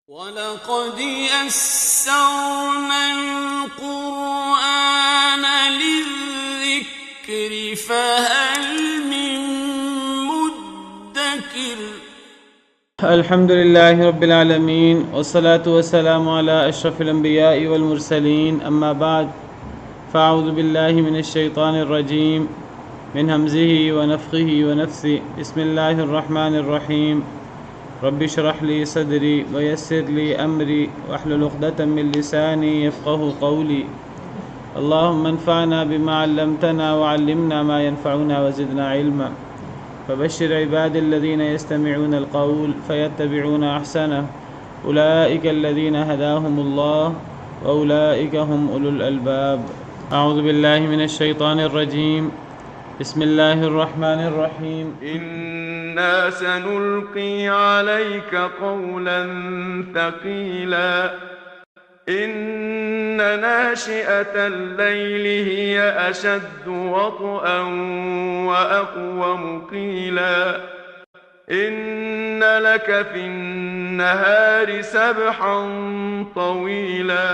وَلَقَدْ يَسَّرْنَا الْقُرْآنَ لِلذِّكْرِ فَهَلْ مِن مُّدَّكِرٍ الحمد لله رب العالمين والصلاة والسلام على أشرف الأنبياء والمرسلين أما بعد فأعوذ بالله من الشيطان الرجيم من همزه ونفخه ونفثه بسم الله الرحمن الرحيم رب اشرح لي صدري ويسر لي أمري واحلل عقدة من لساني يفقهوا قولي اللهم انفعنا بما علمتنا وعلمنا ما ينفعنا وزدنا علما فبشر عباد الذين يستمعون القول فيتبعون أحسنه أولئك الذين هداهم الله وأولئك هم أولو الألباب أعوذ بالله من الشيطان الرجيم بسم الله الرحمن الرحيم إنا سنلقي عليك قولا ثقيلا إن ناشئة الليل هي أشد وطئا وأقوم قيلا إن لك في النهار سبحا طويلا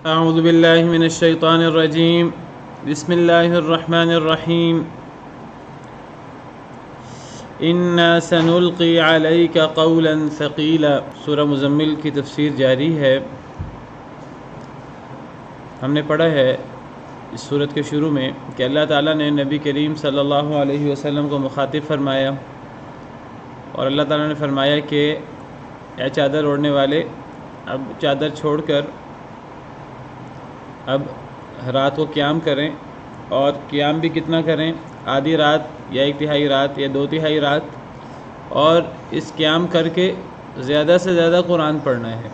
أعوذ بالله من الشيطان الرجيم بسم الله الرحمن الرحيم إنا سنلقي عليك قولا ثقيلا سورہ مزمل کی تفسیر جاری ہے۔ ہم نے پڑھا ہے اس سورت کے شروع میں کہ اللہ تعالیٰ نے نبی کریم صلی اللہ علیہ وسلم کو مخاطب فرمایا اور اللہ تعالیٰ نے فرمایا کہ اے چادر اوڑھنے والے، اب چادر چھوڑ کر اب رات کو قیام کریں، اور قیام بھی کتنا کریں؟ آدھی رات یا ایک تہائی رات یا دو تہائی رات، اور اس قیام کر کے زیادہ سے زیادہ قرآن پڑھنا ہے۔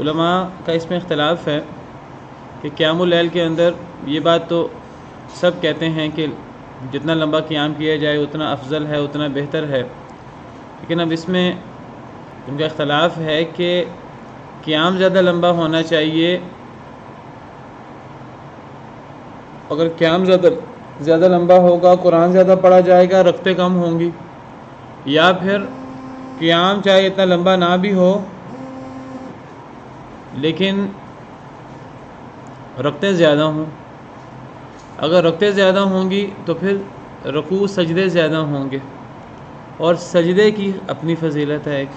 علماء کا اس میں اختلاف ہے کہ قیام اللیل کے اندر یہ بات تو سب کہتے ہیں کہ جتنا لمبا قیام کیا جائے اتنا افضل ہے، اتنا بہتر ہے، لیکن اب اس میں ان کا اختلاف ہے کہ قیام زیادہ لمبا ہونا چاہیے، اگر قیام زیادہ لمبا ہوگا قرآن زیادہ پڑھا جائے گا، رکعتیں کم ہوں گی، یا پھر قیام چاہے اتنا لمبا نہ بھی ہو لیکن رکعتیں زیادہ ہوں۔ اگر رکعتیں زیادہ ہوں گی تو پھر رکوع سجدے زیادہ ہوں گے، اور سجدے کی اپنی فضیلت ہے، ایک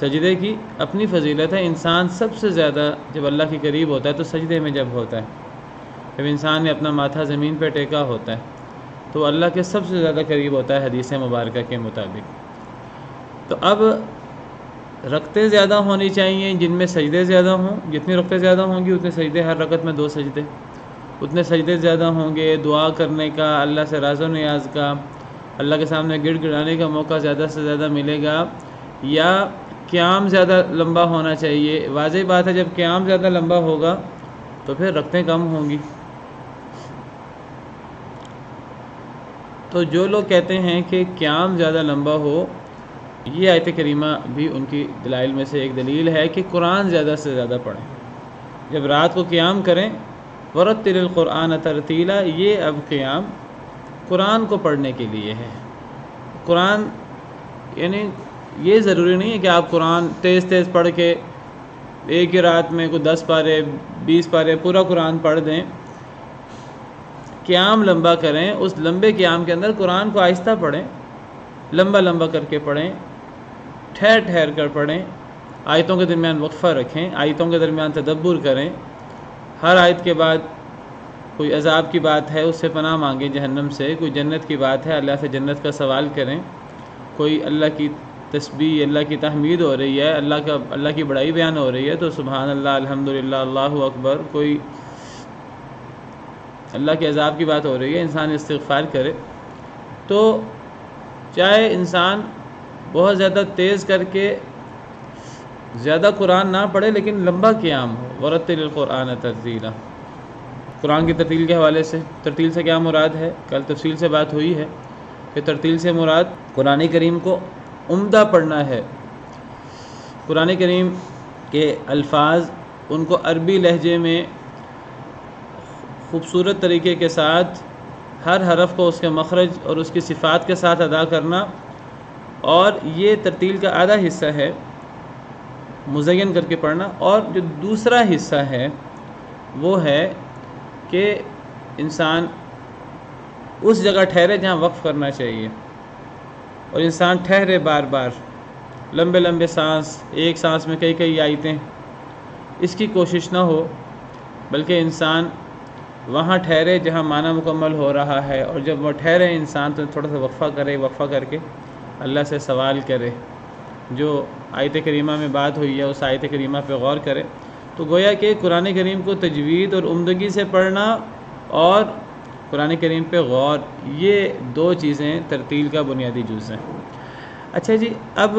سجدے کی اپنی فضیلت ہے۔ انسان سب سے زیادہ جب اللہ کے قریب ہوتا ہے تو سجدے میں جب ہوتا ہے، جب انسان نے اپنا ماتھا زمین پہ ٹیکا ہوتا ہے تو اللہ کے سب سے زیادہ قریب ہوتا ہے حدیث مبارکہ کے مطابق۔ تو اب رکعتیں زیادہ ہونی چاہیے جن میں سجدے زیادہ ہوں، جتنی رکعتیں زیادہ ہوں گی اتنے سجدے، ہر رکعت میں 2 سجدے، اتنے سجدے زیادہ ہوں گے، دعا کرنے کا، اللہ سے راز و نیاز کا، اللہ کے سامنے گڑ گڑانے کا موقع زیادہ سے زیادہ ملے گا، یا قیام زیادہ لمبا ہونا چاہیے۔ واضح بات ہے جب قیام زیادہ لمبا ہوگا تو پھر رکعتیں کم ہوں گی۔ تو جو لوگ کہتے ہیں کہ قیام زیادہ لمبا ہو، یہ آیت کریمہ بھی ان کی دلائل میں سے ایک دلیل ہے کہ قرآن زیادہ سے زیادہ پڑھیں۔ جب رات کو قیام کریں، ورتل القرآن ترتیلا، یہ اب قیام قرآن کو پڑھنے کے لیے ہے۔ قرآن یعنی یہ ضروری نہیں ہے کہ آپ قرآن تیز تیز پڑھ کے ایک ہی رات میں کوئی 10 پارے 20 پارے پورا قرآن پڑھ دیں۔ قیام لمبا کریں، اس لمبے قیام کے اندر قرآن کو آہستہ پڑھیں، لمبا لمبا کر کے پڑھیں، ٹھہر ٹھہر کر پڑھیں، آیتوں کے درمیان وقفہ رکھیں، آیتوں کے درمیان تدبر کریں، ہر آیت کے بعد کوئی عذاب کی بات ہے اس سے پناہ مانگیں جہنم سے، کوئی جنت کی بات ہے اللہ سے جنت کا سوال کریں، کوئی اللہ کی تسبیح اللہ کی تحمید ہو رہی ہے، اللہ کی بڑائی بیان ہو رہی ہے تو سبحان اللہ الحمدللہ اللہ اکبر، کوئی اللہ کے عذاب کی بات ہو رہی ہے انسان استغفار کرے۔ تو چاہے انسان بہت زیادہ تیز کر کے زیادہ قرآن نہ پڑھے لیکن لمبا قیام ہو، ورتل القرآن ترتیلا۔ قرآن کی ترتیل کے حوالے سے، ترتیل سے کیا مراد ہے؟ کل تفصیل سے بات ہوئی ہے کہ ترتیل سے مراد قرآن کریم کو عمدہ پڑھنا ہے، قرآن کریم کے الفاظ ان کو عربی لہجے میں خوبصورت طریقے کے ساتھ ہر حرف کو اس کے مخرج اور اس کی صفات کے ساتھ ادا کرنا، اور یہ ترتیل کا آدھا حصہ ہے مزین کر کے پڑھنا۔ اور جو دوسرا حصہ ہے وہ ہے کہ انسان اس جگہ ٹھہرے جہاں وقف کرنا چاہیے، اور انسان ٹھہرے بار بار، لمبے لمبے سانس، ایک سانس میں کئی کئی آیتیں، اس کی کوشش نہ ہو، بلکہ انسان وہاں ٹھہرے جہاں معنی مکمل ہو رہا ہے، اور جب وہ ٹھہرے انسان تو تھوڑا سا وقفہ کرے، وقفہ کر کے اللہ سے سوال کرے، جو آیت کریمہ میں بات ہوئی ہے اس آیت کریمہ پہ غور کرے۔ تو گویا کہ قرآن کریم کو تجوید اور عمدگی سے پڑھنا اور قرآن کریم پہ غور، یہ دو چیزیں ترتیل کا بنیادی جز ہیں۔ اچھا جی، اب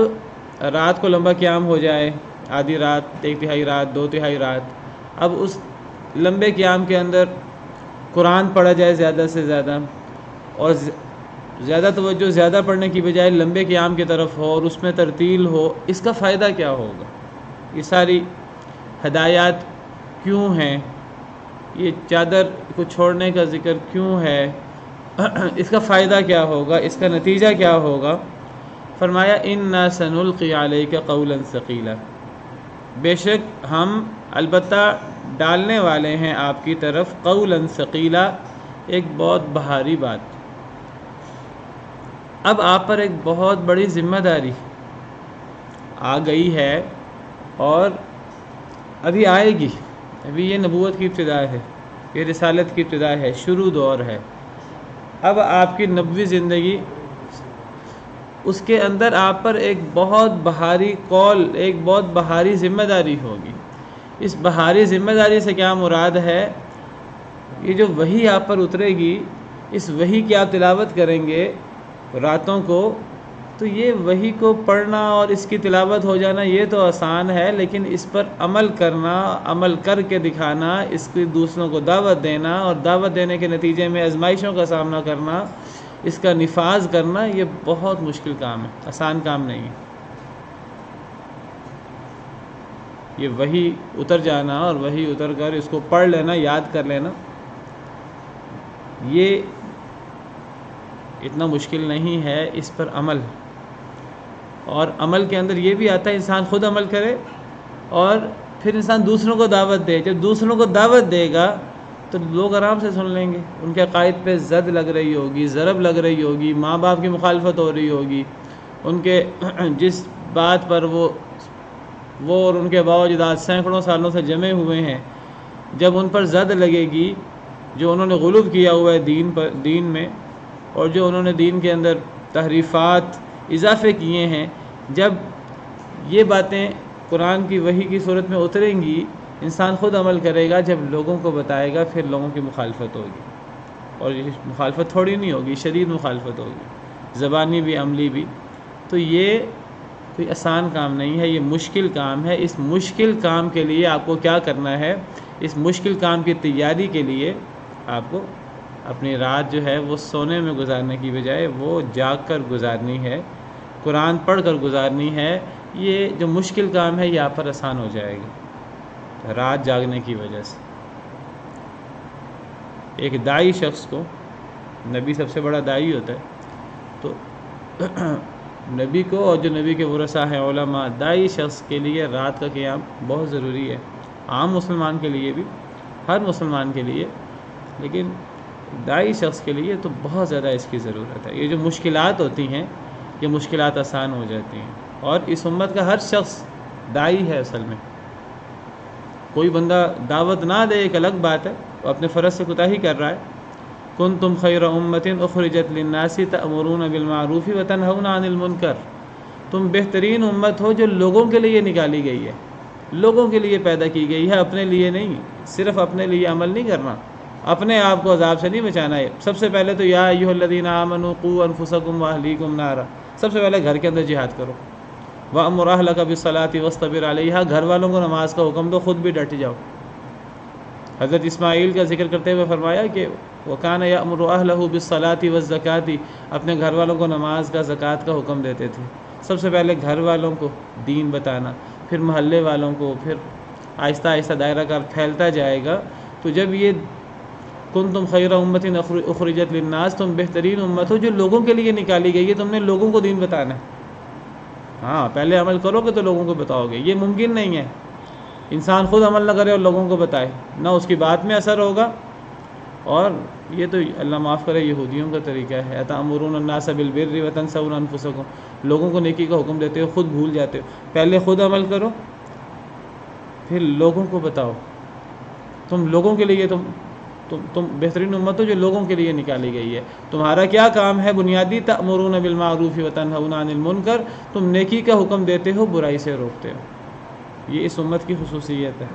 رات کو لمبا قیام ہو جائے، آدھی رات، ایک تہائی رات، دو تہائی رات، اب اس لمبے قیام کے اندر قرآن پڑھا جائے زیادہ سے زیادہ، اور زیادہ توجہ زیادہ پڑھنے کی بجائے لمبے قیام کی طرف ہو اور اس میں ترتیل ہو، اس کا فائدہ کیا ہوگا؟ یہ ساری ہدایات کیوں ہیں؟ یہ چادر کو چھوڑنے کا ذکر کیوں ہے؟ اس کا فائدہ کیا ہوگا؟ اس کا نتیجہ کیا ہوگا؟ فرمایا اِنَّا سَنُلْقِي عَلَيْكَ قَوْلًا ثَقِيلًا، بے شک ہم البتہ ڈالنے والے ہیں آپ کی طرف قولاً ثقیلا، ایک بہت بھاری بات۔ اب آپ پر ایک بہت بڑی ذمہ داری آ گئی ہے، اور ابھی آئے گی، ابھی یہ نبوت کی ابتدا ہے، یہ رسالت کی ابتدا ہے، شروع دور ہے۔ اب آپ کی نبوی زندگی، اس کے اندر آپ پر ایک بہت بھاری قول، ایک بہت بھاری ذمہ داری ہوگی۔ اس بھاری ذمہ داری سے کیا مراد ہے؟ یہ جو وحی آپ پر اترے گی، اس وحی کی آپ تلاوت کریں گے راتوں کو، تو یہ وحی کو پڑھنا اور اس کی تلاوت ہو جانا یہ تو آسان ہے، لیکن اس پر عمل کرنا، عمل کر کے دکھانا، اس کی دوسروں کو دعوت دینا، اور دعوت دینے کے نتیجے میں آزمائشوں کا سامنا کرنا، اس کا نفاذ کرنا، یہ بہت مشکل کام ہے، آسان کام نہیں ہے۔ یہ وحی اتر جانا اور وحی اتر کر اس کو پڑھ لینا، یاد کر لینا، یہ اتنا مشکل نہیں ہے، اس پر عمل، اور عمل کے اندر یہ بھی آتا ہے انسان خود عمل کرے اور پھر انسان دوسروں کو دعوت دے۔ جب دوسروں کو دعوت دے گا تو لوگ آرام سے سن لیں گے، ان کے عقائد پہ زد لگ رہی ہوگی، ضرب لگ رہی ہوگی، ماں باپ کی مخالفت ہو رہی ہوگی، ان کے جس بات پر وہ اور ان کے باوجود سینکڑوں سالوں سے جمے ہوئے ہیں، جب ان پر زد لگے گی، جو انہوں نے غلو کیا ہوا ہے دین میں، اور جو انہوں نے دین کے اندر تحریفات اضافے کیے ہیں، جب یہ باتیں قرآن کی وحی کی صورت میں اتریں گی، انسان خود عمل کرے گا، جب لوگوں کو بتائے گا پھر لوگوں کی مخالفت ہوگی، اور یہ مخالفت تھوڑی نہیں ہوگی، شدید مخالفت ہوگی، زبانی بھی عملی بھی۔ تو یہ کوئی آسان کام نہیں ہے، یہ مشکل کام ہے۔ اس مشکل کام کے لیے آپ کو کیا کرنا ہے؟ اس مشکل کام کی تیاری کے لیے آپ کو اپنی رات جو ہے وہ سونے میں گزارنے کی بجائے وہ جاگ کر گزارنی ہے، قرآن پڑھ کر گزارنی ہے۔ یہ جو مشکل کام ہے یہ آپ پر آسان ہو جائے گا رات جاگنے کی وجہ سے۔ ایک داعی شخص کو، نبی سب سے بڑا داعی ہوتا ہے، تو نبی کو اور جو نبی کے ورثاء ہیں علماء، داعی شخص کے لیے رات کا قیام بہت ضروری ہے، عام مسلمان کے لیے بھی، ہر مسلمان کے لیے، لیکن داعی شخص کے لیے تو بہت زیادہ اس کی ضرورت ہے۔ یہ جو مشکلات ہوتی ہیں یہ مشکلات آسان ہو جاتی ہیں، اور اس امت کا ہر شخص داعی ہے اصل میں۔ کوئی بندہ دعوت نہ دے ایک الگ بات ہے، وہ اپنے فرض سے کوتاہی کر رہا ہے۔ کنتم خیر امۃ اخرجت للناس تأمرون بالمعروف وتنہون عن المنکر، تم بہترین امت ہو جو لوگوں کے لیے نکالی گئی ہے، لوگوں کے لیے پیدا کی گئی ہے، اپنے لیے نہیں۔ صرف اپنے لیے عمل نہیں کرنا، اپنے آپ کو عذاب سے نہیں بچانا ہے۔ سب سے پہلے تو یا ایھا الذین آمنوا قوا انفسکم واہلیکم نارا، سب سے پہلے گھر کے اندر جہاد کرو۔ وأمر أهلك بالصلاة واصطبر عليها، گھر والوں کو نماز کا حکم دو، خود بھی ڈٹ جاؤ۔ حضرت اسماعیل کا ذکر کرتے ہوئے فرمایا کہ وَكَانَ يَأْمُرُ أَهْلَهُ بِالصَّلَاةِ وَالزَّكَاةِ، اپنے گھر والوں کو نماز کا، زکوٰۃ کا حکم دیتے تھے۔ سب سے پہلے گھر والوں کو دین بتانا، پھر محلے والوں کو، پھر آہستہ آہستہ دائرہ کار پھیلتا جائے گا۔ تو جب یہ کنتم خیر امۃ اخرجت للناس، تم بہترین امت ہو جو لوگوں کے لیے نکالی گئی ہے، تم نے لوگوں کو دین بتانا ہے۔ ہاں پہلے عمل کرو گے تو لوگوں کو بتاؤ گے. یہ ممکن نہیں ہے انسان خود عمل نہ کرے اور لوگوں کو بتائے، نہ اس کی بات میں اثر ہوگا. اور یہ تو اللہ معاف کرے یہودیوں کا طریقہ ہے، اتأمرون الناس بالبر وتنسون انفسکم، لوگوں کو نیکی کا حکم دیتے ہو خود بھول جاتے ہو. پہلے خود عمل کرو پھر لوگوں کو بتاؤ. تم لوگوں کے لیے تم بہترین امت ہو جو لوگوں کے لیے نکالی گئی ہے. تمہارا کیا کام ہے بنیادی؟ تأمرون بالمعروف وتنہون عن المنکر، تم نیکی کا حکم دیتے ہو برائی سے روکتے ہو. یہ اس امت کی خصوصیت ہے.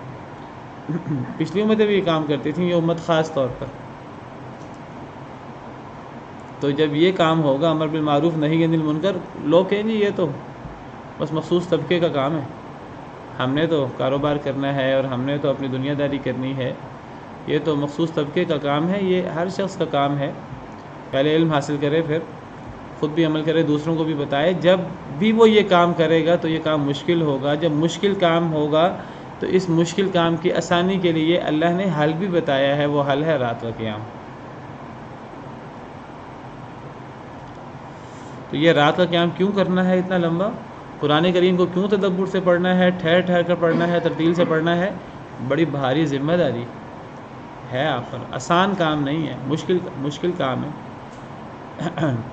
پچھلی امتیں بھی یہ کام کرتی تھیں، یہ امت خاص طور پر. تو جب یہ کام ہوگا امر بالمعروف نہی عن المنکر، لوگ کہیں گے یہ تو بس مخصوص طبقے کا کام ہے، ہم نے تو کاروبار کرنا ہے اور ہم نے تو اپنی دنیا داری کرنی ہے، یہ تو مخصوص طبقے کا کام ہے. یہ ہر شخص کا کام ہے. پہلے علم حاصل کرے، پھر خود بھی عمل کرے، دوسروں کو بھی بتائے. جب بھی وہ یہ کام کرے گا تو یہ کام مشکل ہوگا. جب مشکل کام ہوگا تو اس مشکل کام کی آسانی کے لیے اللہ نے حل بھی بتایا ہے، وہ حل ہے رات کا قیام. تو یہ رات کا قیام کیوں کرنا ہے اتنا لمبا؟ قرآن کریم کو کیوں تدبر سے پڑھنا ہے، ٹھہر ٹھہر کر پڑھنا ہے، ترتیل سے پڑھنا ہے؟ بڑی بھاری ذمہ داری ہے آپ پر، آسان کام نہیں ہے، مشکل کام ہے.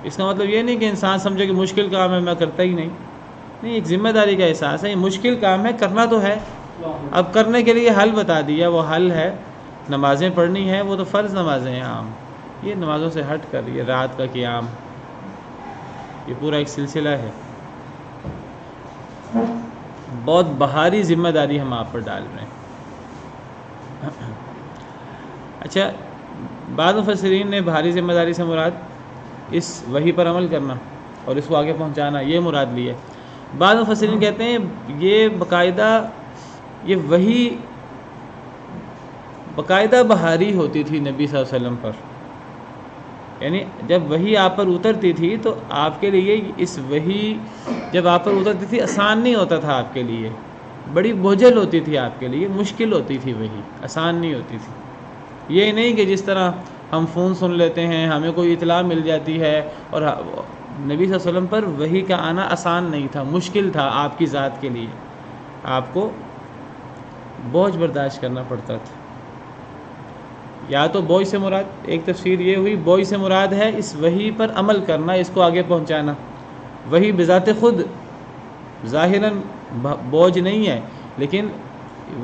اس کا مطلب یہ نہیں کہ انسان سمجھے کہ مشکل کام ہے میں کرتا ہی نہیں. نہیں، ایک ذمہ داری کا احساس ہے. یہ مشکل کام ہے، کرنا تو ہے. اب کرنے کے لیے حل بتا دیا، وہ حل ہے نمازیں پڑھنی ہے. وہ تو فرض نمازیں ہیں عام، یہ نمازوں سے ہٹ کر یہ رات کا قیام، یہ پورا ایک سلسلہ ہے. بہت بھاری ذمہ داری ہم آپ پر ڈال رہے ہیں. اچھا، بعض مفسرین نے بھاری ذمہ داری سے مراد اس وحی پر عمل کرنا اور اس کو آگے پہنچانا یہ مراد لی ہے. بعض مفسرین کہتے ہیں یہ یہ وحی باقاعدہ بھاری ہوتی تھی نبی صلی اللہ علیہ وسلم پر. یعنی جب وحی آپ پر اترتی تھی تو آپ کے لیے اس وحی جب آپ پر اترتی تھی آسان نہیں ہوتا تھا آپ کے لیے، بڑی بوجھل ہوتی تھی آپ کے لیے، مشکل ہوتی تھی، وحی آسان نہیں ہوتی تھی. یہ نہیں کہ جس طرح ہم فون سن لیتے ہیں، ہمیں کوئی اطلاع مل جاتی ہے، اور نبی صلی اللہ علیہ وسلم پر وحی کا آنا آسان نہیں تھا، مشکل تھا آپ کی ذات کے لیے. آپ کو بوجھ برداشت کرنا پڑتا تھا. یا تو بوجھ سے مراد، ایک تفسیر یہ ہوئی بوجھ سے مراد ہے اس وحی پر عمل کرنا، اس کو آگے پہنچانا. وحی بذات خود ظاہراً بوجھ نہیں ہے، لیکن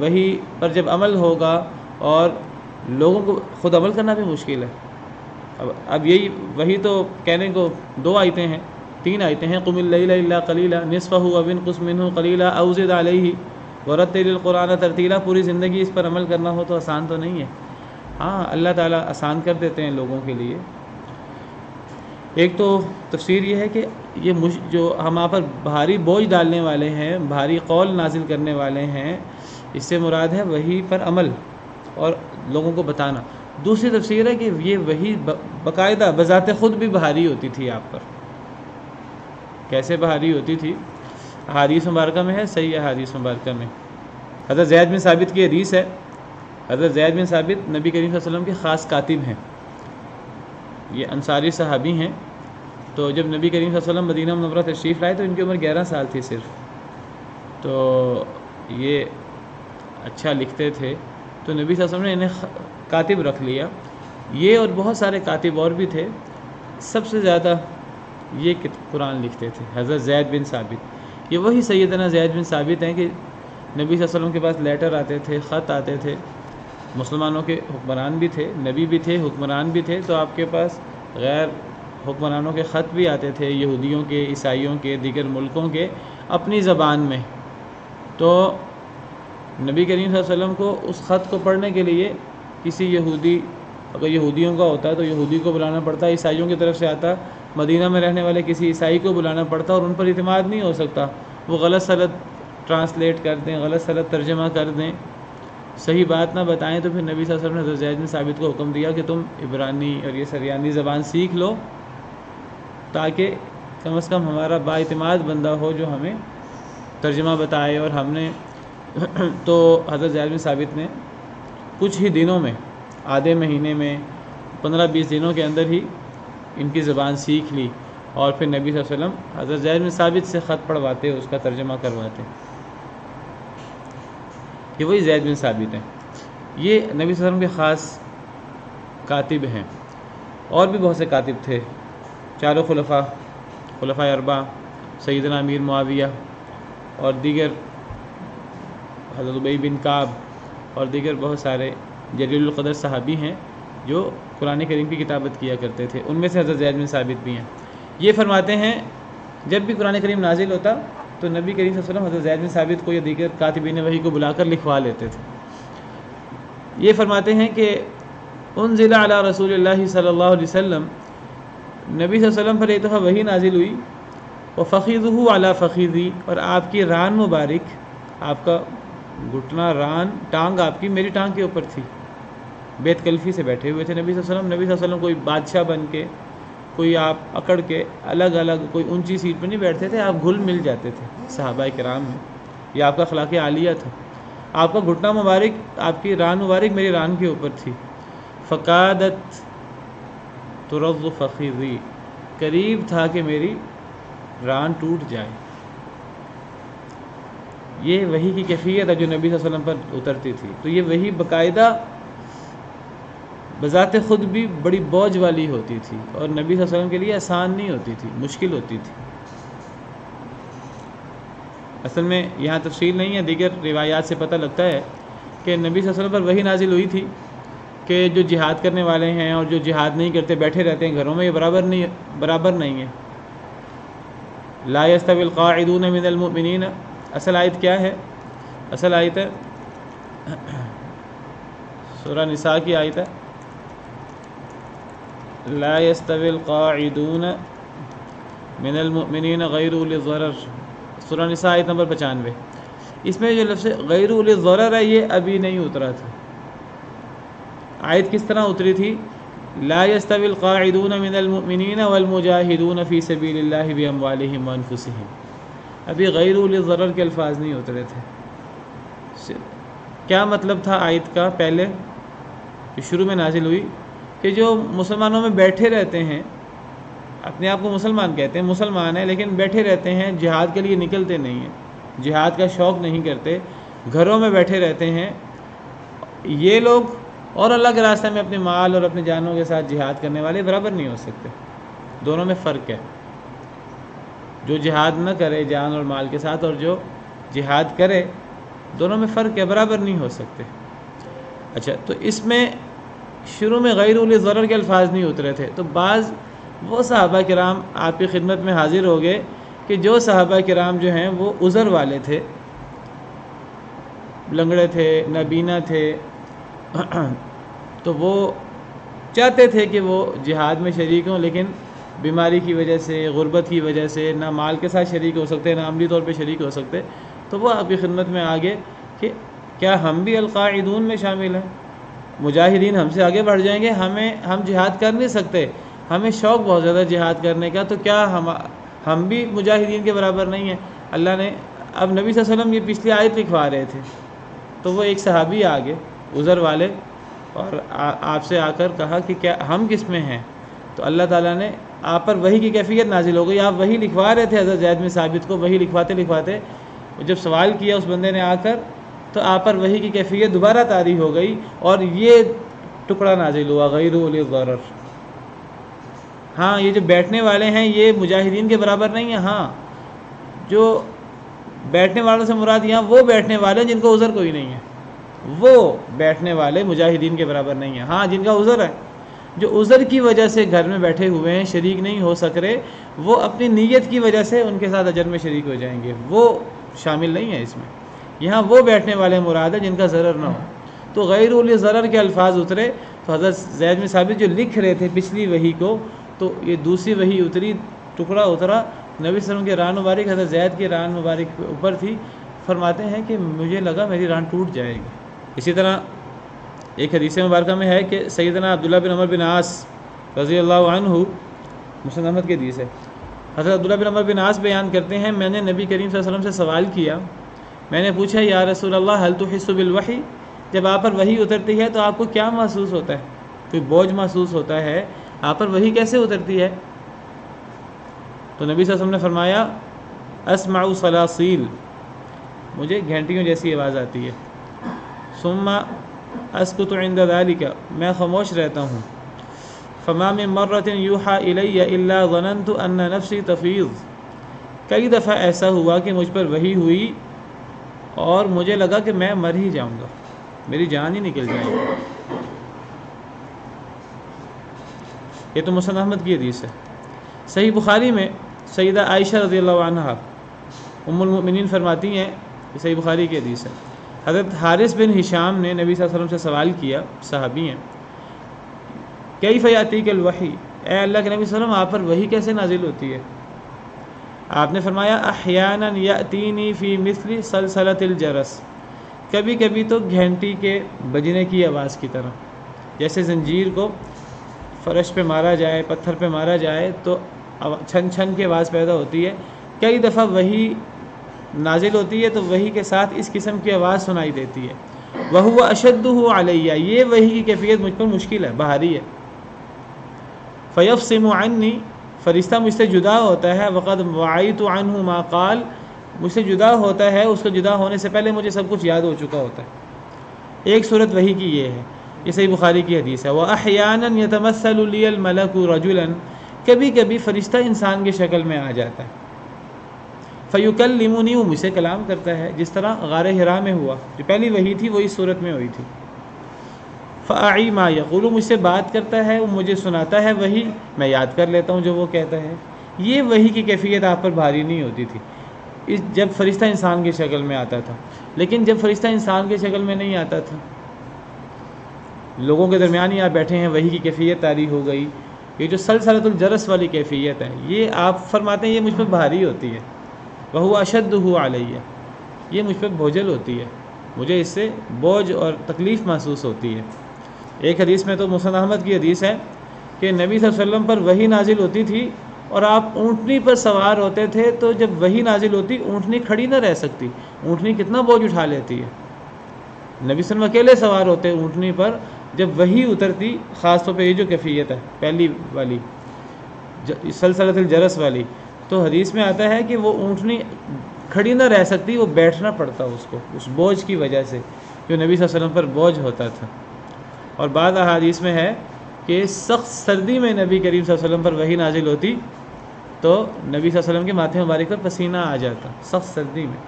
وحی پر جب عمل ہوگا اور لوگوں کو خود عمل کرنا بھی مشکل ہے. اب یہی وحی تو کہنے کو 2 آیتیں ہیں، 3 آیتیں ہیں. قم اللیل الا قلیلا نصفہ او انقص منہ قلیلا او زد علیہ ورتل القرآن ترتیلا. پوری زندگی اس پر عمل کرنا ہو تو آسان تو نہیں ہے. ہاں اللہ تعالیٰ آسان کر دیتے ہیں لوگوں کے لیے. ایک تو تفسیر یہ ہے کہ یہ جو ہم آپ پر بھاری بوجھ ڈالنے والے ہیں، بھاری قول نازل کرنے والے ہیں، اس سے مراد ہے وحی پر عمل اور لوگوں کو بتانا. دوسری تفسیر ہے کہ یہ وحی باقاعدہ بذات خود بھی بھاری ہوتی تھی آپ پر. کیسے بھاری ہوتی تھی؟ احادیث مبارکہ میں ہے، صحیح احادیث مبارکہ میں. حضرت زید بن ثابت کی حدیث ہے. حضرت زید بن ثابت نبی کریم صلی اللہ علیہ وسلم کے خاص کاتب ہیں، یہ انصاری صحابی ہیں. تو جب نبی کریم صلی اللہ علیہ وسلم مدینہ منورہ تشریف لائے تو ان کی عمر 11 سال تھی صرف. تو یہ اچھا لکھتے تھے، تو نبی صلی اللہ علیہ وسلم نے انہیں کاتب رکھ لیا. یہ اور بہت سارے کاتب اور بھی تھے، سب سے زیادہ یہ قرآن لکھتے تھے حضرت زید بن ثابت. یہ وہی سیدنا زید بن ثابت ہیں کہ نبی صلی اللہ علیہ وسلم کے پاس لیٹر آتے تھے، خط آتے تھے. مسلمانوں کے حکمران بھی تھے، نبی بھی تھے، حکمران بھی تھے، تو آپ کے پاس غیر حکمرانوں کے خط بھی آتے تھے، یہودیوں کے، عیسائیوں کے، دیگر ملکوں کے، اپنی زبان میں. تو نبی کریم صلی اللہ علیہ وسلم کو اس خط کو پڑھنے کے لیے کسی یہودی، اگر یہودیوں کا ہوتا ہے تو یہودی کو بلانا پڑتا، عیسائیوں کی طرف سے آتا مدینہ میں رہنے والے کسی عیسائی کو بلانا پڑتا، اور ان پر اعتماد نہیں ہو سکتا، وہ غلط سلط ٹرانسلیٹ کر دیں، غلط سلط ترجمہ کر دیں، صحیح بات نہ بتائیں. تو پھر نبی صلی اللہ علیہ وسلم نے حضرت زید بن ثابت کو حکم دیا کہ تم عبرانی اور یہ سریانی زبان سیکھ لو تاکہ کم از کم ہمارا با اعتماد بندہ ہو جو ہمیں ترجمہ بتائے. اور ہم نے تو حضرت زید بن ثابت نے کچھ ہی دنوں میں، آدھے مہینے میں، 15-20 دنوں کے اندر ہی ان کی زبان سیکھ لی. اور پھر نبی صلی اللہ علیہ وسلم حضرت زید بن ثابت سے خط پڑھواتے، اس کا ترجمہ کرواتے. یہ وہی زید بن ثابت ہیں. یہ نبی صلی اللہ علیہ وسلم کے خاص کاتب ہیں. اور بھی بہت سے کاتب تھے، چاروں خلفاء اربعہ، سیدنا امیر معاویہ اور دیگر، حضرت ابی بن کعب اور دیگر بہت سارے جلیل القدر صحابی ہیں جو قرآن کریم کی کتابت کیا کرتے تھے. ان میں سے حضرت زید بن ثابت بھی ہیں. یہ فرماتے ہیں جب بھی قرآن کریم نازل ہوتا تو نبی کریم صلی اللہ علیہ وسلم حضرت زید بن ثابت کو یا دیگر کاتبین وحی کو بلا کر لکھوا لیتے تھے. یہ فرماتے ہیں کہ انزل علی رسول اللہ صلی اللہ علیہ وسلم، نبی صلی اللہ علیہ وسلم پر ایک دفعہ وحی نازل ہوئی، وفخذہ علی فخذی، اور آپ کی ران مبارک، آپ کا گھٹنا، ران، ٹانگ آپ کی میری ٹانگ کے اوپر تھی. بیت کلفی سے بیٹھے ہوئے تھے نبی صلی اللہ علیہ وسلم. نبی صلی اللہ علیہ وسلم کوئی بادشاہ بن کے، کوئی آپ اکڑ کے الگ الگ کوئی اونچی سیٹ پہ نہیں بیٹھتے تھے، آپ گھل مل جاتے تھے صحابہ کرام میں. یہ آپ کا اخلاق عالیہ تھا. آپ کا گھٹنا مبارک، آپ کی ران مبارک میری ران کے اوپر تھی. فقادت ترض فخذی، قریب تھا کہ میری ران ٹوٹ جائے. یہ وحی کی کیفیت ہے جو نبی صلی اللہ علیہ وسلم پر اترتی تھی. تو یہ وحی باقاعدہ بذات خود بھی بڑی بوجھ والی ہوتی تھی، اور نبی صلی اللہ علیہ وسلم کے لیے آسان نہیں ہوتی تھی، مشکل ہوتی تھی. اصل میں یہاں تفصیل نہیں ہے، دیگر روایات سے پتہ لگتا ہے کہ نبی صلی اللہ علیہ وسلم پر وحی نازل ہوئی تھی کہ جو جہاد کرنے والے ہیں اور جو جہاد نہیں کرتے بیٹھے رہتے ہیں گھروں میں، یہ برابر نہیں ہے. لا یستوی القاعدون من المؤمنین، اصل آیت کیا ہے؟ اصل آیت ہے سورہ نساء کی آیت ہے، لا یستوی القاعدون من المؤمنین غیر اولی الضرر، سورہ نساء آیت نمبر 95. اس میں جو لفظ غیر اولی الضرر ہے یہ ابھی نہیں اترا تھا. آیت کس طرح اتری تھی؟ لا یستوی القاعدون من المؤمنین والمجاہدون فی سبیل اللہ باموالہم وانفسہم. ابھی غیر اولی الضرر کے الفاظ نہیں اترے تھے. کیا مطلب تھا آیت کا؟ پہلے جو شروع میں نازل ہوئی کہ جو مسلمانوں میں بیٹھے رہتے ہیں، اپنے آپ کو مسلمان کہتے ہیں، مسلمان ہیں لیکن بیٹھے رہتے ہیں، جہاد کے لیے نکلتے نہیں ہیں، جہاد کا شوق نہیں کرتے، گھروں میں بیٹھے رہتے ہیں، یہ لوگ اور اللہ کے راستے میں اپنے مال اور اپنے جانوں کے ساتھ جہاد کرنے والے برابر نہیں ہو سکتے. دونوں میں فرق ہے. جو جہاد نہ کرے جان اور مال کے ساتھ اور جو جہاد کرے، دونوں میں فرق ہے، برابر نہیں ہو سکتے. اچھا، تو اس میں شروع میں غیر اولی ضرر کے الفاظ نہیں اترے تھے. تو بعض وہ صحابہ کرام آپ کی خدمت میں حاضر ہو گئے کہ جو صحابہ کرام جو ہیں وہ عذر والے تھے، لنگڑے تھے، نابینا تھے، تو وہ چاہتے تھے کہ وہ جہاد میں شریک ہوں، لیکن بیماری کی وجہ سے، غربت کی وجہ سے نہ مال کے ساتھ شریک ہو سکتے، نہ عملی طور پہ شریک ہو سکتے. تو وہ آپ کی خدمت میں آگے کہ کیا ہم بھی القاعدون میں شامل ہیں؟ مجاہدین ہم سے آگے بڑھ جائیں گے، ہم جہاد کر نہیں سکتے، ہمیں شوق بہت زیادہ جہاد کرنے کا، تو کیا ہم بھی مجاہدین کے برابر نہیں ہیں؟ اللہ نے اب نبی صلی اللہ علیہ وسلم یہ پچھلی آیت لکھوا رہے تھے، تو وہ ایک صحابی آگے عذر والے اور آپ سے آ کر کہا کہ کیا ہم کس میں ہیں؟ تو اللہ تعالیٰ نے آپ پر وحی کی کیفیت نازل ہو گئی. آپ وحی لکھوا رہے تھے حضرت زید بن ثابت کو، وحی لکھواتے جب سوال کیا اس بندے نے آ کر، تو آپ پر وحی کی کیفیت دوبارہ طاری ہو گئی اور یہ ٹکڑا نازل ہوا غیر اولی الضرر. ہاں، یہ جو بیٹھنے والے ہیں یہ مجاہدین کے برابر نہیں ہیں. ہاں، جو بیٹھنے والوں سے مراد یہاں وہ بیٹھنے والے جن کو عذر کوئی نہیں ہے، وہ بیٹھنے والے مجاہدین کے برابر نہیں ہیں. ہاں، جن کا عذر ہے، جو عذر کی وجہ سے گھر میں بیٹھے ہوئے ہیں، شریک نہیں ہو سک رہے، وہ اپنی نیت کی وجہ سے ان کے ساتھ اجر میں شریک ہو جائیں گے، وہ شامل نہیں ہے اس میں. یہاں وہ بیٹھنے والے مراد ہے جن کا ضرر نہ ہو. تو غیر اولی ضرر کے الفاظ اترے. تو حضرت زید بن ثابت جو لکھ رہے تھے پچھلی وحی کو، تو یہ دوسری وحی اتری، ٹکڑا اترا، نبی صلی اللہ علیہ وسلم کے ران مبارک حضرت زید کے ران مبارک اوپر تھی. فرماتے ہیں کہ مجھے لگا میری ران ٹوٹ جائے گی. اسی طرح ایک حدیث مبارکہ میں ہے کہ سیدنا عبداللہ بن عمر بن عاص رضی اللہ عنہ، مسند احمد کی حدیث ہے، حضرت عبداللہ بن عمر بن عاص بیان کرتے ہیں، میں نے نبی کریم صلی اللہ علیہ وسلم سے سوال کیا، میں نے پوچھا یا رسول اللہ هل تحس بالوحی، جب آپ پر وحی اترتی ہے تو آپ کو کیا محسوس ہوتا ہے؟ کوئی بوجھ محسوس ہوتا ہے؟ آپ پر وحی کیسے اترتی ہے؟ تو نبی صلی اللہ علیہ وسلم نے فرمایا اسمع صلاصیل، مجھے گھنٹیوں جیسی آواز آتی ہے، ثم اسکت عند ذلك، میں خاموش رہتا ہوں، فما من مرۃ یوحى الی الا ظننت ان نفسی تفیض، کئی دفعہ ایسا ہوا کہ مجھ پر وحی ہوئی اور مجھے لگا کہ میں مر ہی جاؤں گا، میری جان ہی نکل جائے گی۔ یہ تو مسند احمد کی حدیث ہے۔ صحیح بخاری میں سیدہ عائشہ رضی اللہ عنہا ام المؤمنین فرماتی ہیں، یہ صحیح بخاری کی حدیث ہے، حضرت حارث بن ہشام نے نبی صلی اللہ علیہ وسلم سے سوال کیا، صحابی ہیں، کیف یاتیک الوحی، اے اللہ کے نبی صلی اللہ علیہ وسلم آپ پر وحی کیسے نازل ہوتی ہے؟ آپ نے فرمایا احیانا یاتینی فی مثل سلسلۃ الجرس، کبھی کبھی تو گھنٹی کے بجنے کی آواز کی طرح، جیسے زنجیر کو فرش پہ مارا جائے، پتھر پہ مارا جائے تو چھن چھن کی آواز پیدا ہوتی ہے، کئی دفعہ وحی نازل ہوتی ہے تو وحی کے ساتھ اس قسم کی آواز سنائی دیتی ہے، وَهُوَ أَشَدُّهُ عَلَيَّ، یہ وحی کی کیفیت مجھ پر مشکل ہے، بھاری ہے، فَيَفْصِمُ عَنِّي، فرشتہ مجھ سے جدا ہوتا ہے، وَقَدْ وَعَيْتُ عَنْهُ مَا قَالَ، مجھ سے جدا ہوتا ہے، اس کو جدا ہونے سے پہلے مجھے سب کچھ یاد ہو چکا ہوتا ہے۔ ایک صورت وحی کی یہ ہے، یہ صحیح بخاری کی حدیث ہے۔ وَأَحْيَانًا يَتَمَثَّلُ لِيَ الْمَلَكُ رَجُلًا، کبھی کبھی فرشتہ انسان کی شکل میں آ جاتا ہے، فَيُكَلِّمُنِي، وہ مجھ سے کلام کرتا ہے، جس طرح غار حرا میں ہوا، جو پہلی وحی تھی وہ اس صورت میں ہوئی تھی، فَأَعِي مَا يَقُولُ، مجھ سے بات کرتا ہے، وہ مجھے سناتا ہے وحی، میں یاد کر لیتا ہوں جو وہ کہتا ہے۔ یہ وحی کی کیفیت آپ پر بھاری نہیں ہوتی تھی جب فرشتہ انسان کی شکل میں آتا تھا، لیکن جب فرشتہ انسان کی شکل میں نہیں آتا تھا، لوگوں کے درمیان ہی آپ بیٹھے ہیں، وحی کی کیفیت طاری ہو گئی، یہ جو سلسلۃ الجرس والی کیفیت ہے، یہ آپ فرماتے ہیں یہ مجھ پر بھاری ہوتی ہے، وَهُوَ أَشَدُّهُ عَلَيَّ، یہ مجھ پر بوجھل ہوتی ہے، مجھے اس سے بوجھ اور تکلیف محسوس ہوتی ہے۔ ایک حدیث میں تو مسند احمد کی حدیث ہے کہ نبی صلی اللہ علیہ وسلم پر وحی نازل ہوتی تھی اور آپ اونٹنی پر سوار ہوتے تھے، تو جب وحی نازل ہوتی اونٹنی کھڑی نہ رہ سکتی، اونٹنی کتنا بوجھ اٹھا لیتی ہے، نبی صلی اللہ علیہ وسلم اکیلے سوار ہوتے اونٹنی پر، جب وحی اترتی، خاص طور پہ یہ جو کیفیت ہے پہلی والی سلسلۃ الجرس والی، تو حدیث میں آتا ہے کہ وہ اونٹنی کھڑی نہ رہ سکتی، وہ بیٹھنا پڑتا اس کو، اس بوجھ کی وجہ سے جو نبی صلی اللہ علیہ وسلم پر بوجھ ہوتا تھا۔ اور بعض احادیث میں ہے کہ سخت سردی میں نبی کریم صلی اللہ علیہ وسلم پر وحی نازل ہوتی تو نبی صلی اللہ علیہ وسلم کے ماتھے مبارک پر پسینہ آ جاتا، سخت سردی میں۔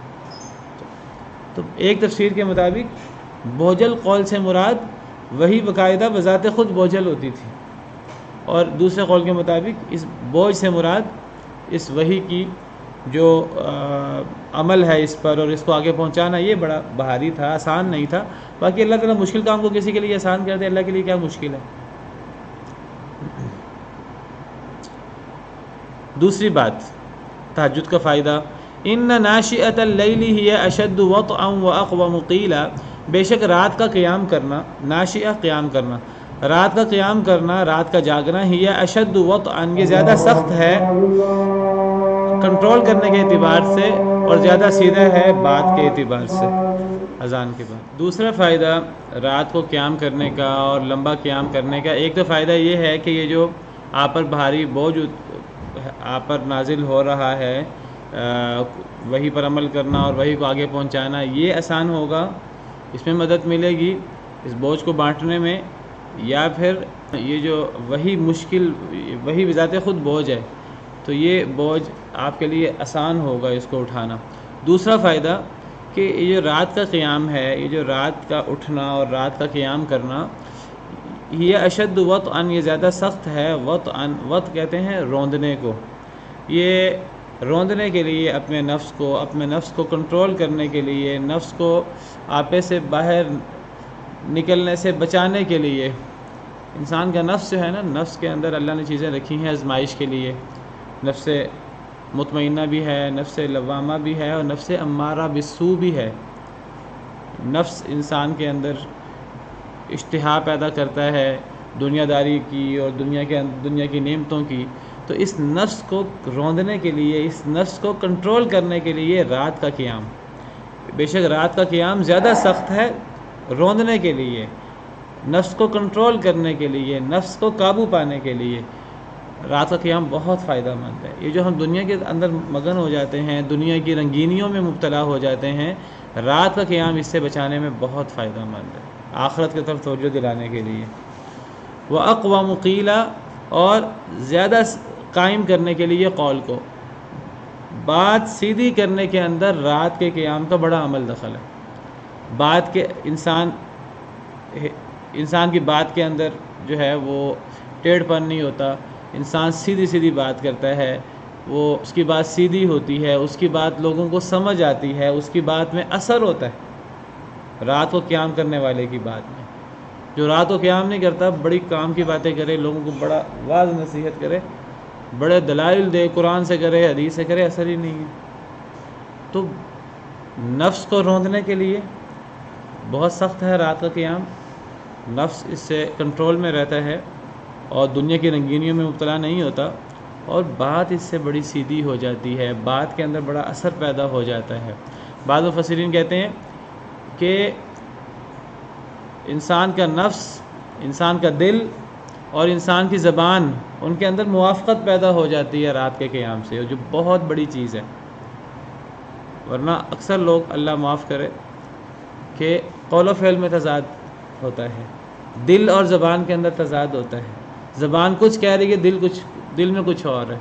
تو ایک تفسیر کے مطابق بوجھل قول سے مراد وحی باقاعدہ بذات خود بوجھل ہوتی تھی، اور دوسرے قول کے مطابق اس بوجھ سے مراد اس وحی کی جو عمل ہے اس پر اور اس کو آگے پہنچانا، یہ بڑا بھاری تھا، آسان نہیں تھا۔ باقی اللہ تعالیٰ مشکل کام کو کسی کے لیے آسان کر دے، اللہ کے لیے کیا مشکل ہے۔ دوسری بات، تہجد کا فائدہ، ان ناشئۃ اللیل ہی اشد وطئا واقوم قیلا، بے شک رات کا قیام کرنا، ناشئہ قیام کرنا، رات کا قیام کرنا، رات کا جاگنا، ہی اشد وطئا، یہ زیادہ سخت ہے کنٹرول کرنے کے اعتبار سے اور زیادہ سیدھا ہے بات کے اعتبار سے اذان کے بعد۔ دوسرا فائدہ رات کو قیام کرنے کا اور لمبا قیام کرنے کا، ایک تو فائدہ یہ ہے کہ یہ جو آپ پر بھاری بوجھ آپ پر نازل ہو رہا ہے، وہی پر عمل کرنا اور وہی کو آگے پہنچانا، یہ آسان ہوگا، اس میں مدد ملے گی اس بوجھ کو بانٹنے میں، یا پھر یہ جو وہی مشکل، وہی بذات خود بوجھ ہے تو یہ بوجھ آپ کے لیے آسان ہوگا اس کو اٹھانا۔ دوسرا فائدہ کہ یہ جو رات کا قیام ہے، یہ جو رات کا اٹھنا اور رات کا قیام کرنا، یہ اشد وطئا، یہ زیادہ سخت ہے، وطئا، وط کہتے ہیں روندنے کو، یہ روندنے کے لیے اپنے نفس کو کنٹرول کرنے کے لیے، نفس کو آپے سے باہر نکلنے سے بچانے کے لیے۔ انسان کا نفس جو ہے نا، نفس کے اندر اللہ نے چیزیں رکھی ہیں آزمائش کے لیے، نفس مطمئنہ بھی ہے، نفس لوامہ بھی ہے، اور نفس امارہ بالسوء بھی ہے۔ نفس انسان کے اندر اشتہا پیدا کرتا ہے دنیا داری کی اور دنیا کی نعمتوں کی، تو اس نفس کو روندنے کے لیے، اس نفس کو کنٹرول کرنے کے لیے رات کا قیام، بے شک رات کا قیام زیادہ سخت ہے روندنے کے لیے، نفس کو کنٹرول کرنے کے لیے، نفس کو قابو پانے کے لیے، رات کا قیام بہت فائدہ مند ہے۔ یہ جو ہم دنیا کے اندر مگن ہو جاتے ہیں، دنیا کی رنگینیوں میں مبتلا ہو جاتے ہیں، رات کا قیام اس سے بچانے میں بہت فائدہ مند ہے، آخرت کی طرف توجہ دلانے کے لیے۔ وَأَقْوَمُ قِيلًا، اور زیادہ قائم کرنے کے لیے قول کو، بات سیدھی کرنے کے اندر رات کے قیام کا بڑا عمل دخل ہے۔ بات کے انسان کی بات کے اندر جو ہے وہ ٹیڑھ پن نہیں ہوتا، انسان سیدھی سیدھی بات کرتا ہے، وہ اس کی بات سیدھی ہوتی ہے، اس کی بات لوگوں کو سمجھ آتی ہے، اس کی بات میں اثر ہوتا ہے رات کو قیام کرنے والے کی بات میں۔ جو رات کو قیام نہیں کرتا، بڑی کام کی باتیں کرے، لوگوں کو بڑا واعظ نصیحت کرے، بڑے دلائل دے، قرآن سے کرے، حدیث سے کرے، اثر ہی نہیں ہے۔ تو نفس کو روندنے کے لیے بہت سخت ہے رات کا قیام، نفس اس سے کنٹرول میں رہتا ہے اور دنیا کی رنگینیوں میں مبتلا نہیں ہوتا، اور بات اس سے بڑی سیدھی ہو جاتی ہے، بات کے اندر بڑا اثر پیدا ہو جاتا ہے۔ بعض مفسرین کہتے ہیں کہ انسان کا نفس، انسان کا دل اور انسان کی زبان، ان کے اندر موافقت پیدا ہو جاتی ہے رات کے قیام سے، جو بہت بڑی چیز ہے۔ ورنہ اکثر لوگ، اللہ معاف کرے، کہ قول و فعل میں تضاد ہوتا ہے، دل اور زبان کے اندر تضاد ہوتا ہے، زبان کچھ کہہ رہی ہے، دل میں کچھ اور ہے۔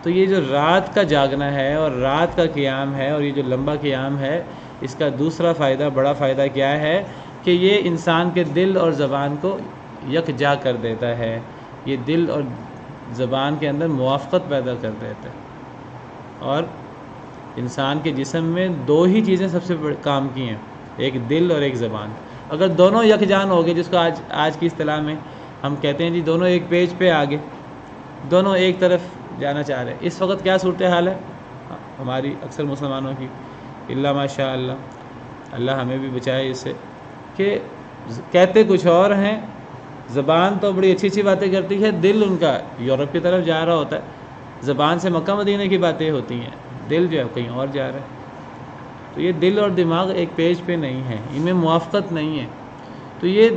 تو یہ جو رات کا جاگنا ہے اور رات کا قیام ہے اور یہ جو لمبا قیام ہے، اس کا دوسرا فائدہ، بڑا فائدہ کیا ہے کہ یہ انسان کے دل اور زبان کو یکجا کر دیتا ہے، یہ دل اور زبان کے اندر موافقت پیدا کر دیتا ہے۔ اور انسان کے جسم میں دو ہی چیزیں سب سے کام کی ہیں، ایک دل اور ایک زبان۔ اگر دونوں یکجان ہو گئے، جس کو آج کی اصطلاح میں ہم کہتے ہیں جی دونوں ایک پیج پہ آگے، دونوں ایک طرف جانا چاہ رہے ہیں۔ اس وقت کیا صورتحال ہے ہماری اکثر مسلمانوں کی، اللہ ماشاء اللہ، اللہ ہمیں بھی بچائے اس سے، کہ کہتے کچھ اور ہیں، زبان تو بڑی اچھی اچھی باتیں کرتی ہے، دل ان کا یورپ کی طرف جا رہا ہوتا ہے، زبان سے مکہ مدینہ کی باتیں ہوتی ہیں، دل جو ہے کہیں اور جا رہا ہے۔ تو یہ دل اور دماغ ایک پیج پہ نہیں ہے، ان میں موافقت نہیں ہے۔ تو یہ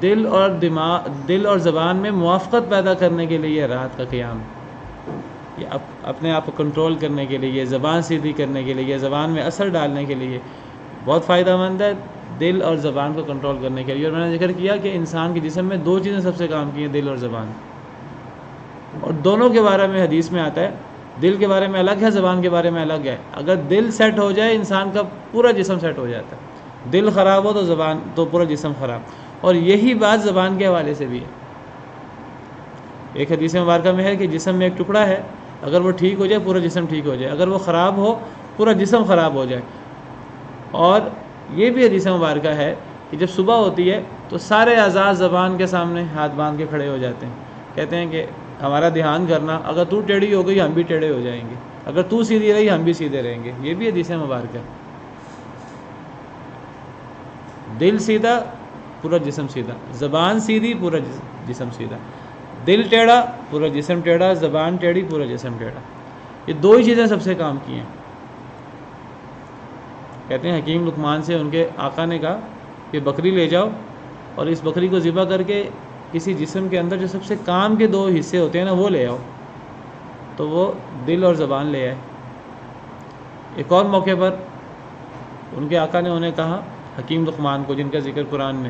دل اور زبان میں موافقت پیدا کرنے کے لیے رات کا قیام، یہ اپنے آپ کو کنٹرول کرنے کے لیے، زبان سیدھی کرنے کے لیے، زبان میں اثر ڈالنے کے لیے بہت فائدہ مند ہے، دل اور زبان کو کنٹرول کرنے کے لیے۔ اور میں نے ذکر کیا کہ انسان کے جسم میں دو چیزیں سب سے کام کی ہیں، دل اور زبان، اور دونوں کے بارے میں حدیث میں آتا ہے، دل کے بارے میں الگ ہے، زبان کے بارے میں الگ ہے۔ اگر دل سیٹ ہو جائے، انسان کا پورا جسم سیٹ ہو جاتا ہے، دل خراب ہو تو زبان تو پورا جسم خراب۔ اور یہی بات زبان کے حوالے سے بھی ہے۔ ایک حدیث مبارکہ میں ہے کہ جسم میں ایک ٹکڑا ہے، اگر وہ ٹھیک ہو جائے پورا جسم ٹھیک ہو جائے، اگر وہ خراب ہو پورا جسم خراب ہو جائے۔ اور یہ بھی حدیث مبارکہ ہے کہ جب صبح ہوتی ہے تو سارے اعضاء زبان کے سامنے ہاتھ باندھ کے کھڑے ہو جاتے ہیں، کہتے ہیں کہ ہمارا دھیان کرنا، اگر تو ٹیڑھی ہو گئی ہم بھی ٹیڑھے ہو جائیں گے، اگر تو سیدھی رہی ہم بھی سیدھے رہیں گے۔ یہ بھی حدیث مبارکہ ہے۔ دل سیدھا پورا جسم سیدھا، زبان سیدھی پورا جسم سیدھا، دل ٹیڑھا پورا جسم ٹیڑھا، زبان ٹیڑھی پورا جسم ٹیڑھا۔ یہ دو ہی چیزیں سب سے کام کی ہیں۔ کہتے ہیں حکیم لقمان سے ان کے آقا نے کہا کہ بکری لے جاؤ اور اس بکری کو ذبح کر کے کسی جسم کے اندر جو سب سے کام کے دو حصے ہوتے ہیں نا وہ لے آؤ، تو وہ دل اور زبان لے آئے۔ ایک اور موقع پر ان کے آقا نے انہیں کہا، حکیم لقمان کو جن کا ذکر قرآن میں،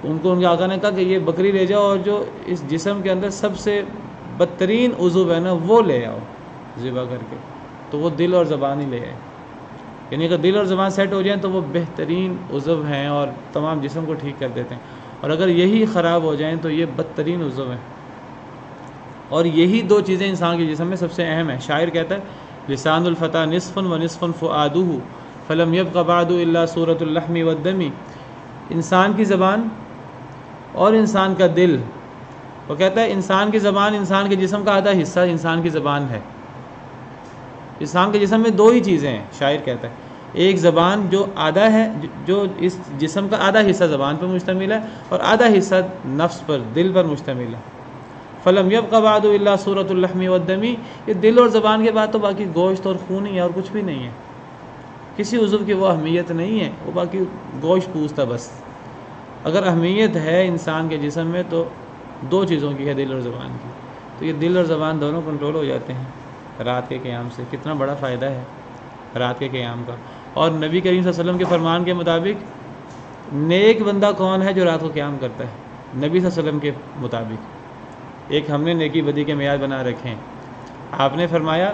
ان کو ان کے آقا نے کہا کہ یہ بکری لے جاؤ اور جو اس جسم کے اندر سب سے بدترین عضو ہے نا وہ لے آؤ ذبح کر کے، تو وہ دل اور زبان ہی لے آئے۔ یعنی اگر دل اور زبان سیٹ ہو جائیں تو وہ بہترین عضو ہیں اور تمام جسم کو ٹھیک کر دیتے ہیں، اور اگر یہی خراب ہو جائیں تو یہ بدترین عضو ہیں۔ اور یہی دو چیزیں انسان کے جسم میں سب سے اہم ہیں۔ شاعر کہتا ہے لسان الفتى نصف ونصف فؤاده فلم يبق بعد الا صورة اللحم والدم۔ انسان کی زبان اور انسان کا دل، وہ کہتا ہے انسان کی زبان انسان کے جسم کا آدھا حصہ انسان کی زبان ہے۔ انسان کے جسم میں دو ہی چیزیں ہیں، شاعر کہتا ہے، ایک زبان جو آدھا ہے، جو اس جسم کا آدھا حصہ زبان پر مشتمل ہے، اور آدھا حصہ نفس پر، دل پر مشتمل ہے۔ فلم يبق بعد الا صورة اللحم والدم، یہ دل اور زبان کے بعد تو باقی گوشت اور خون ہی ہے اور کچھ بھی نہیں ہے، کسی عضو کی وہ اہمیت نہیں ہے، وہ باقی گوشت پوست ہے بس۔ اگر اہمیت ہے انسان کے جسم میں تو دو چیزوں کی ہے، دل اور زبان کی۔ تو یہ دل اور زبان دونوں کنٹرول ہو جاتے ہیں رات کے قیام سے. کتنا بڑا فائدہ ہے رات کے قیام کا. اور نبی کریم صلی اللہ علیہ وسلم کے فرمان کے مطابق نیک بندہ کون ہے جو رات کو قیام کرتا ہے؟ نبی صلی اللہ علیہ وسلم کے مطابق ایک ہم نے نیکی بدی کے معیار بنا رکھے ہیں. آپ نے فرمایا،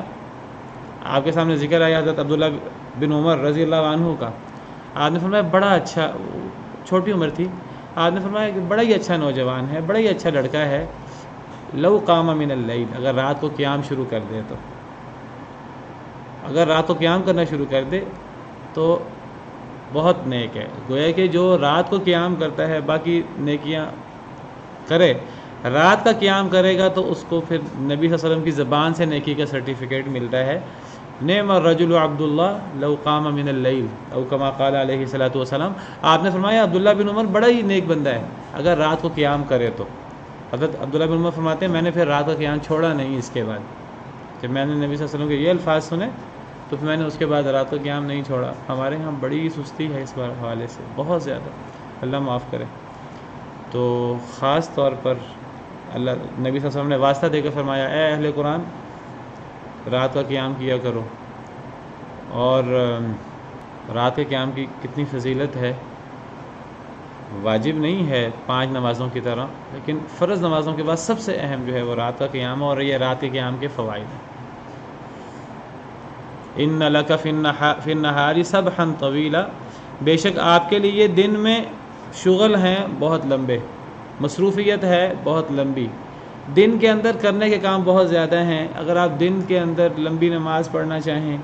آپ کے سامنے ذکر آیا حضرت عبداللہ بن عمر رضی اللہ عنہ کا. آپ نے فرمایا بڑا اچھا، چھوٹی عمر تھی، آپ نے فرمایا کہ بڑا ہی اچھا نوجوان ہے، بڑا ہی اچھا لڑکا ہے، لو قام من اللیل، اگر رات کو قیام شروع کر دے تو، اگر رات کو قیام کرنا شروع کر دے تو بہت نیک ہے. گویا کہ جو رات کو قیام کرتا ہے باقی نیکیاں کرے، رات کا قیام کرے گا تو اس کو پھر نبی صلی اللہ علیہ وسلم کی زبان سے نیکی کا سرٹیفکیٹ ملتا ہے. نعم الرجل عبداللہ لو قام من اللیل او کما قال علیہ الصلوۃ والسلام. آپ نے فرمایا عبداللہ بن عمر بڑا ہی نیک بندہ ہے اگر رات کو قیام کرے تو. حضرت عبداللہ بن عمر فرماتے ہیں میں نے پھر رات کا قیام چھوڑا نہیں. اس کے بعد جب میں نے نبی صلی اللہ علیہ وسلم کے یہ الفاظ سنے تو پھر میں نے اس کے بعد رات کا قیام نہیں چھوڑا. ہمارے ہاں بڑی سستی ہے اس حوالے سے، بہت زیادہ، اللہ معاف کرے. تو خاص طور پر اللہ نبی صلی اللہ علیہ وسلم نے واسطہ دے کر فرمایا اے اہل قرآن رات کا قیام کیا کرو. اور رات کے قیام کی کتنی فضیلت ہے. واجب نہیں ہے 5 نمازوں کی طرح، لیکن فرض نمازوں کے بعد سب سے اہم جو ہے وہ رات کا قیام، اور یہ رات کے قیام کے فوائد ہیں. ان لک فی النہار سبحا طویلا، بے شک آپ کے لیے دن میں شغل ہیں بہت لمبے، مصروفیت ہے بہت لمبی. دن کے اندر کرنے کے کام بہت زیادہ ہیں. اگر آپ دن کے اندر لمبی نماز پڑھنا چاہیں،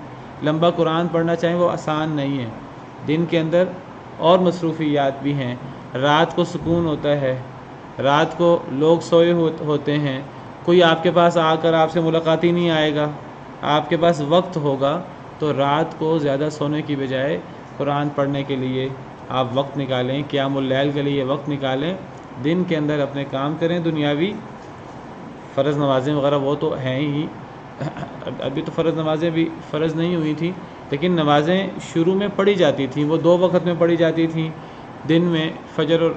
لمبا قرآن پڑھنا چاہیں، وہ آسان نہیں ہے. دن کے اندر اور مصروفیات بھی ہیں. رات کو سکون ہوتا ہے، رات کو لوگ سوئے ہوتے ہیں، کوئی آپ کے پاس آ کر آپ سے ملاقات ہی نہیں آئے گا، آپ کے پاس وقت ہوگا. تو رات کو زیادہ سونے کی بجائے قرآن پڑھنے کے لیے آپ وقت نکالیں، قیام اللیل کے لیے وقت نکالیں. دن کے اندر اپنے کام کریں دنیاوی، فرض نمازیں وغیرہ وہ تو ہیں ہی. ابھی تو فرض نمازیں بھی فرض نہیں ہوئی تھیں، لیکن نمازیں شروع میں پڑھی جاتی تھیں، وہ 2 وقت میں پڑھی جاتی تھیں. دن میں فجر اور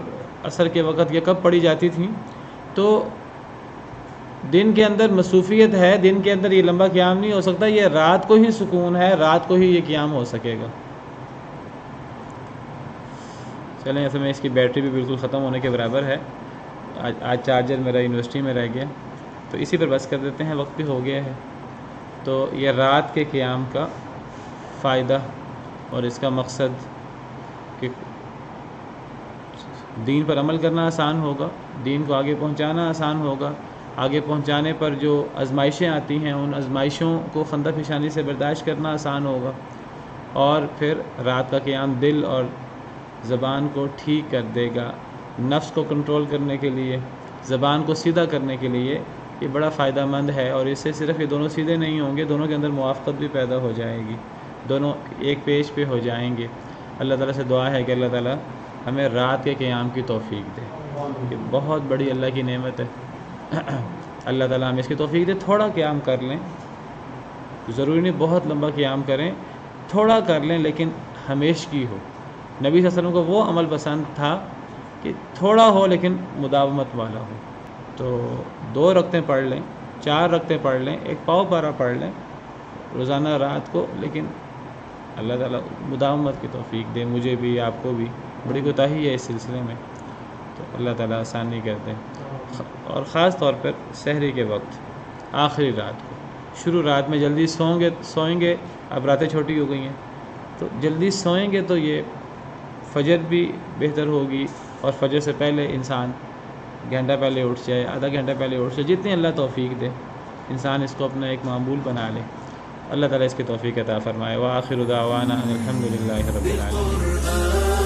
عصر کے وقت یہ کب پڑھی جاتی تھیں. تو دن کے اندر مصروفیت ہے، دن کے اندر یہ لمبا قیام نہیں ہو سکتا. یہ رات کو ہی سکون ہے، رات کو ہی یہ قیام ہو سکے گا. چلیں، ایسے میں اس کی بیٹری بھی بالکل ختم ہونے کے برابر ہے. آج چارجر میرا یونیورسٹی میں رہ گیا، تو اسی پر بس کر دیتے ہیں، وقت بھی ہو گیا ہے. تو یہ رات کے قیام کا فائدہ اور اس کا مقصد کہ دین پر عمل کرنا آسان ہوگا، دین کو آگے پہنچانا آسان ہوگا. آگے پہنچانے پر جو آزمائشیں آتی ہیں ان آزمائشوں کو خندہ پیشانی سے برداشت کرنا آسان ہوگا. اور پھر رات کا قیام دل اور زبان کو ٹھیک کر دے گا. نفس کو کنٹرول کرنے کے لیے، زبان کو سیدھا کرنے کے لیے یہ بڑا فائدہ مند ہے. اور اس سے صرف یہ دونوں سیدھے نہیں ہوں گے، دونوں کے اندر موافقت بھی پیدا ہو جائے گی، دونوں ایک پیج پہ ہو جائیں گے. اللہ تعالیٰ سے دعا ہے کہ اللہ تعالیٰ ہمیں رات کے قیام کی توفیق دے. یہ بہت بڑی اللہ کی نعمت ہے. اللہ تعالیٰ ہمیں اس کی توفیق دے. تھوڑا قیام کر لیں، ضروری نہیں بہت لمبا قیام کریں، تھوڑا کر لیں لیکن ہمیشگی ہو. نبی صلی اللہ علیہ وسلم کو وہ عمل پسند تھا کہ تھوڑا ہو لیکن مداومت والا ہو. تو 2 رکعتیں پڑھ لیں، 4 رکعتیں پڑھ لیں، 1 پاؤ پارا پڑھ لیں روزانہ رات کو، لیکن اللہ تعالیٰ مداومت کی توفیق دے. مجھے بھی، آپ کو بھی. بڑی کوتاہی ہے اس سلسلے میں، تو اللہ تعالیٰ آسانی کر دیں. اور خاص طور پر سحری کے وقت، آخری رات کو، شروع رات میں جلدی سوئیں گے. اب راتیں چھوٹی ہو گئی ہیں تو جلدی سوئیں گے تو یہ فجر بھی بہتر ہوگی. اور فجر سے پہلے انسان گھنٹہ پہلے اٹھ جائے، آدھا گھنٹہ پہلے اٹھ جائے، جتنی اللہ توفیق دے انسان اس کو اپنا ایک معمول بنا لے. اللہ تعالیٰ اس کی توفیق عطا فرمائے. وآخر دعوانا ان الحمد للہ رب العالمین.